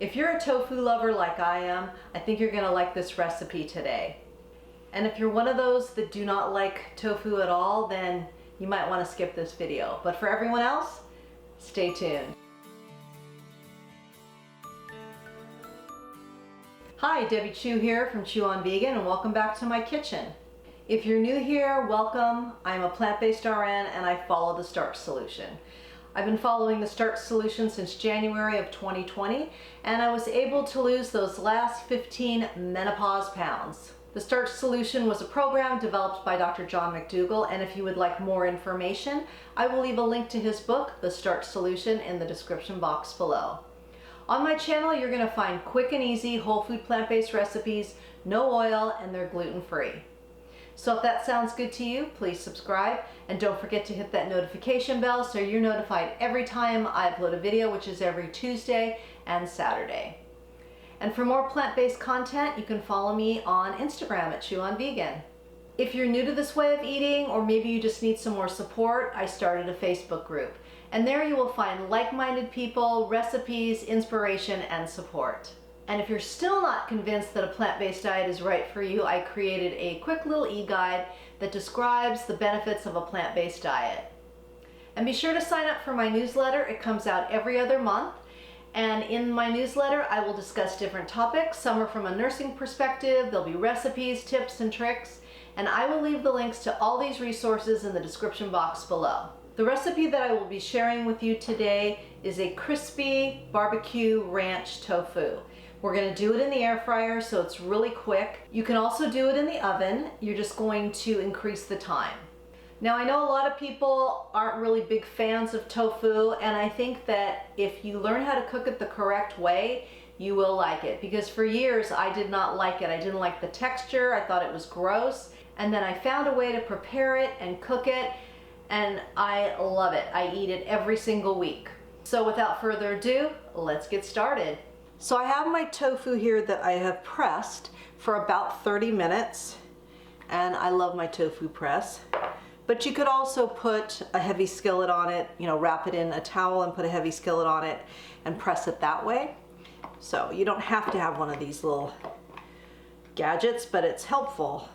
If you're a tofu lover like I am, I think you're gonna like this recipe today. And if you're one of those that do not like tofu at all, then you might want to skip this video. But for everyone else, stay tuned. Hi, Debbie Chu here from Chew on Vegan, and welcome back to my kitchen. If you're new here, welcome. I'm a plant-based RN and I follow the Starch Solution. I've been following the Starch Solution since January of 2020, and I was able to lose those last 15 menopause pounds. The Starch Solution was a program developed by Dr. John McDougall, and if you would like more information, I will leave a link to his book, The Starch Solution, in the description box below. On my channel, you're going to find quick and easy whole food plant-based recipes, no oil, and they're gluten-free. So if that sounds good to you, please subscribe, and don't forget to hit that notification bell so you're notified every time I upload a video, which is every Tuesday and Saturday. And for more plant-based content, you can follow me on Instagram at Chew on Vegan. If you're new to this way of eating, or maybe you just need some more support, I started a Facebook group. And there you will find like-minded people, recipes, inspiration, and support. And if you're still not convinced that a plant-based diet is right for you, I created a quick little e-guide that describes the benefits of a plant-based diet. And be sure to sign up for my newsletter. It comes out every other month. And in my newsletter, I will discuss different topics. Some are from a nursing perspective. There'll be recipes, tips, and tricks. And I will leave the links to all these resources in the description box below. The recipe that I will be sharing with you today is a Crispy BBQ Ranch Tofu. We're going to do it in the air fryer, so it's really quick. You can also do it in the oven. You're just going to increase the time. Now, I know a lot of people aren't really big fans of tofu, and I think that if you learn how to cook it the correct way, you will like it. Because for years, I did not like it. I didn't like the texture. I thought it was gross. And then I found a way to prepare it and cook it, and I love it. I eat it every single week. So without further ado, let's get started. So I have my tofu here that I have pressed for about 30 minutes, and I love my tofu press. But you could also put a heavy skillet on it, wrap it in a towel and put a heavy skillet on it and press it that way. So you don't have to have one of these little gadgets, but it's helpful.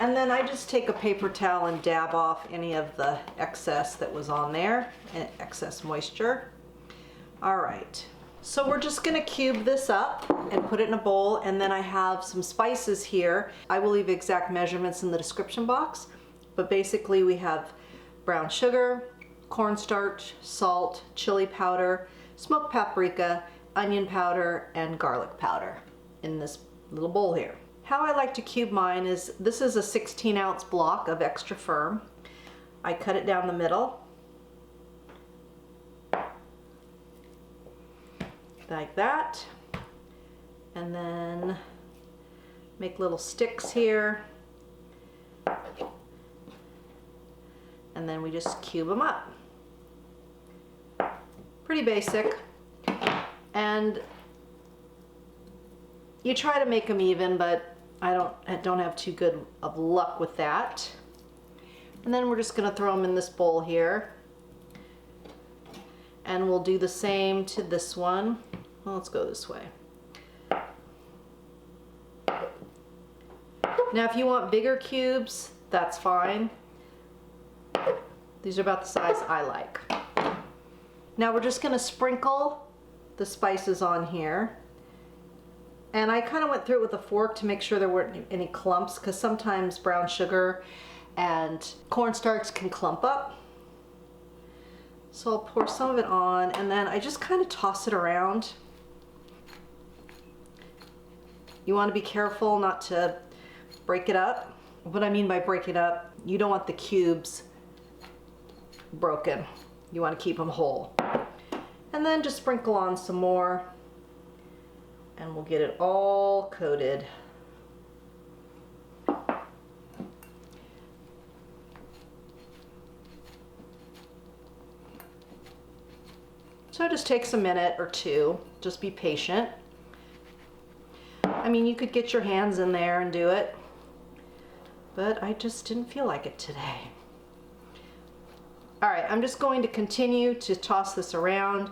And then I just take a paper towel and dab off any of the excess that was on there, excess moisture. All right, so we're just gonna cube this up and put it in a bowl, and then I have some spices here. I will leave exact measurements in the description box, but basically we have brown sugar, cornstarch, salt, chili powder, smoked paprika, onion powder, and garlic powder in this little bowl here. How I like to cube mine is, this is a 16-ounce block of extra firm. I cut it down the middle, like that, and then make little sticks here, and then we just cube them up. Pretty basic, and you try to make them even, but I don't have too good of luck with that. And then we're just gonna throw them in this bowl here, and we'll do the same to this one. Well, let's go this way. Now, if you want bigger cubes, that's fine. These are about the size I like. Now we're just gonna sprinkle the spices on here. And I kind of went through it with a fork to make sure there weren't any clumps, because sometimes brown sugar and cornstarch can clump up. So I'll pour some of it on, and then I just kind of toss it around. You want to be careful not to break it up. What I mean by break it up, you don't want the cubes broken. You want to keep them whole. And then just sprinkle on some more, and we'll get it all coated. So it just takes a minute or two. Just be patient. I mean, you could get your hands in there and do it, but I just didn't feel like it today. All right, I'm just going to continue to toss this around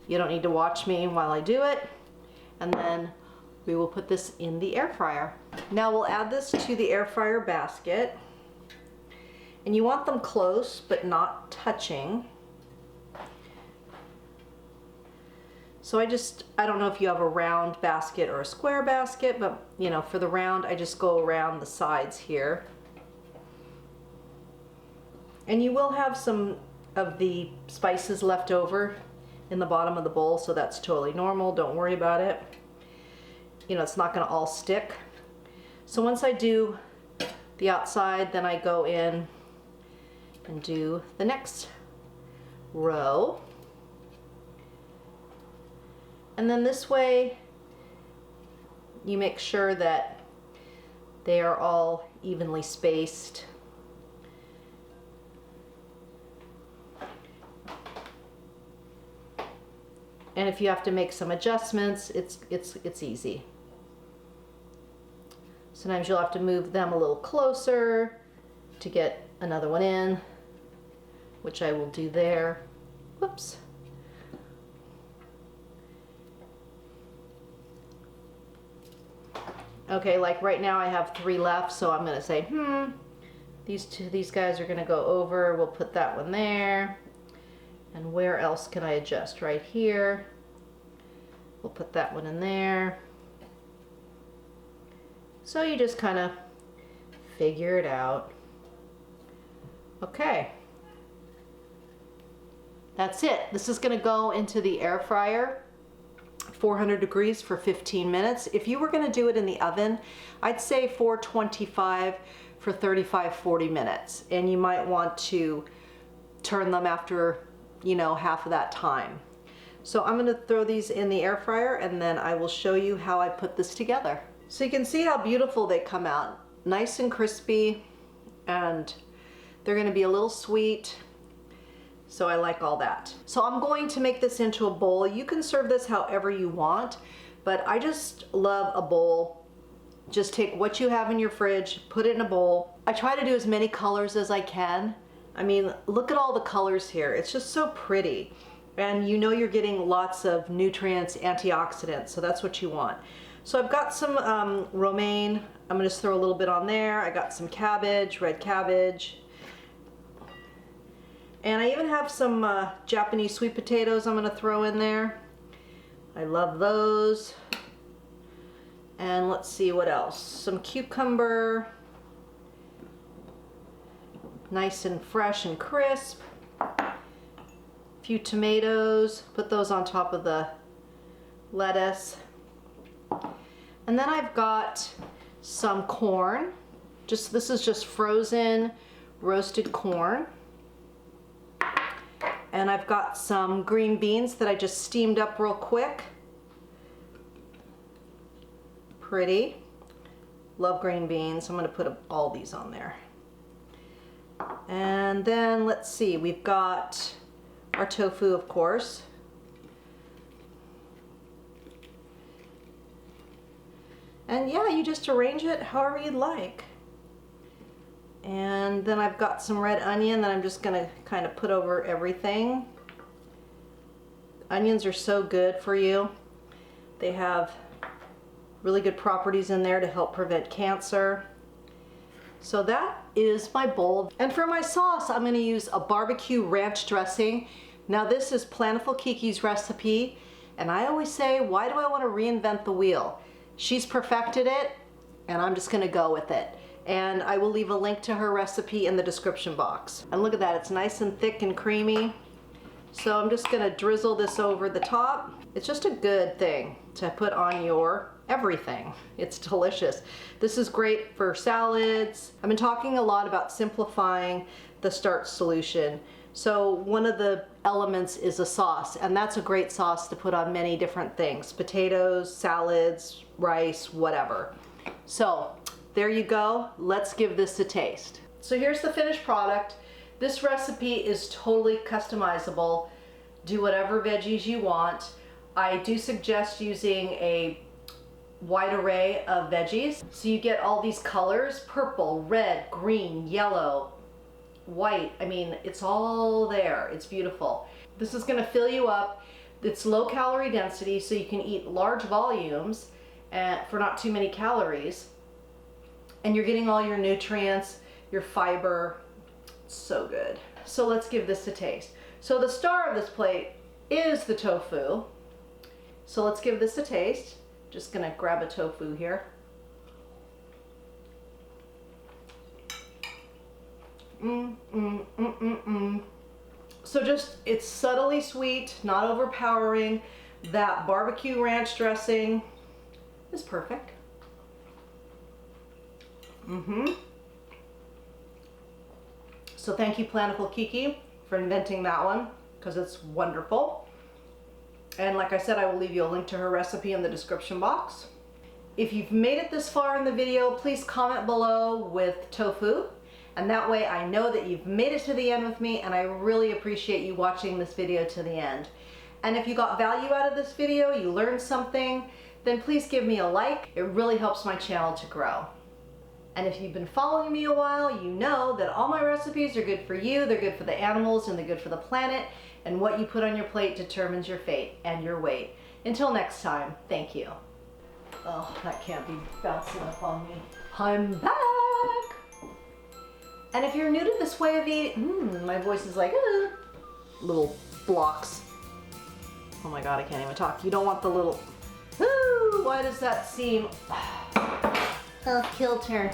You don't need to watch me while I do it. And then we will put this in the air fryer. Now we'll add this to the air fryer basket. And you want them close, but not touching. So I don't know if you have a round basket or a square basket, but you know, for the round, I just go around the sides here. And you will have some of the spices left over in the bottom of the bowl, so that's totally normal. Don't worry about it. You know, it's not gonna all stick. So once I do the outside, then I go in and do the next row. And then this way, you make sure that they are all evenly spaced. And if you have to make some adjustments, it's easy. Sometimes you'll have to move them a little closer to get another one in, which I will do there. Whoops. Okay, like right now I have 3 left, so I'm gonna say, these guys are gonna go over. We'll put that one there. And where else can I adjust? Right here. We'll put that one in there. So you just kind of figure it out. Okay. That's it. This is going to go into the air fryer, 400 degrees for 15 minutes. If you were going to do it in the oven, I'd say 425 for 35-40 minutes. And you might want to turn them after, you know, half of that time. So I'm gonna throw these in the air fryer and then I will show you how I put this together. So you can see how beautiful they come out. Nice and crispy, and they're gonna be a little sweet. So I like all that. So I'm going to make this into a bowl. You can serve this however you want, but I just love a bowl. Just take what you have in your fridge, put it in a bowl. I try to do as many colors as I can. I mean, look at all the colors here. It's just so pretty. And you know you're getting lots of nutrients, antioxidants, so that's what you want. So I've got some romaine. I'm gonna just throw a little bit on there. I got some cabbage, red cabbage. And I even have some Japanese sweet potatoes I'm gonna throw in there. I love those. And let's see what else. Some cucumber. Nice and fresh and crisp. Few tomatoes, put those on top of the lettuce. And then I've got some corn. This is just frozen roasted corn. And I've got some green beans that I just steamed up real quick. Pretty. Love green beans. I'm gonna put all these on there. And then let's see, we've got our tofu, of course. And yeah, you just arrange it however you'd like. And then I've got some red onion that I'm just gonna kind of put over everything. Onions are so good for you. They have really good properties in there to help prevent cancer. So that is my bowl. And for my sauce, I'm gonna use a barbecue ranch dressing. Now this is Plantiful Kiki's recipe, and I always say, why do I wanna reinvent the wheel? She's perfected it, and I'm just gonna go with it. And I will leave a link to her recipe in the description box. And look at that, it's nice and thick and creamy. So I'm just gonna drizzle this over the top. It's just a good thing to put on your everything. It's delicious. This is great for salads. I've been talking a lot about simplifying the Starch Solution. So one of the elements is a sauce, and that's a great sauce to put on many different things. Potatoes, salads, rice, whatever. So there you go. Let's give this a taste. So here's the finished product. This recipe is totally customizable. Do whatever veggies you want. I do suggest using a wide array of veggies. So you get all these colors: purple, red, green, yellow, white. I mean, it's all there. It's beautiful. This is gonna fill you up. It's low calorie density, so you can eat large volumes for not too many calories. And you're getting all your nutrients, your fiber. It's so good. So let's give this a taste. So the star of this plate is the tofu. So let's give this a taste. Just gonna grab a tofu here. So just, it's subtly sweet, not overpowering. That barbecue ranch dressing is perfect. So thank you, Plentiful Kiki, for inventing that one, because it's wonderful. And like I said, I will leave you a link to her recipe in the description box. If you've made it this far in the video, please comment below with tofu. And that way I know that you've made it to the end with me, and I really appreciate you watching this video to the end. And if you got value out of this video, you learned something, then please give me a like. It really helps my channel to grow. And if you've been following me a while, you know that all my recipes are good for you, they're good for the animals, and they're good for the planet, and what you put on your plate determines your fate and your weight. Until next time, thank you. Oh, that can't be bouncing up on me. I'm back! And if you're new to this way of eating, my voice is like, little blocks. Oh my God, I can't even talk. You don't want the little, why does that seem, kill turn.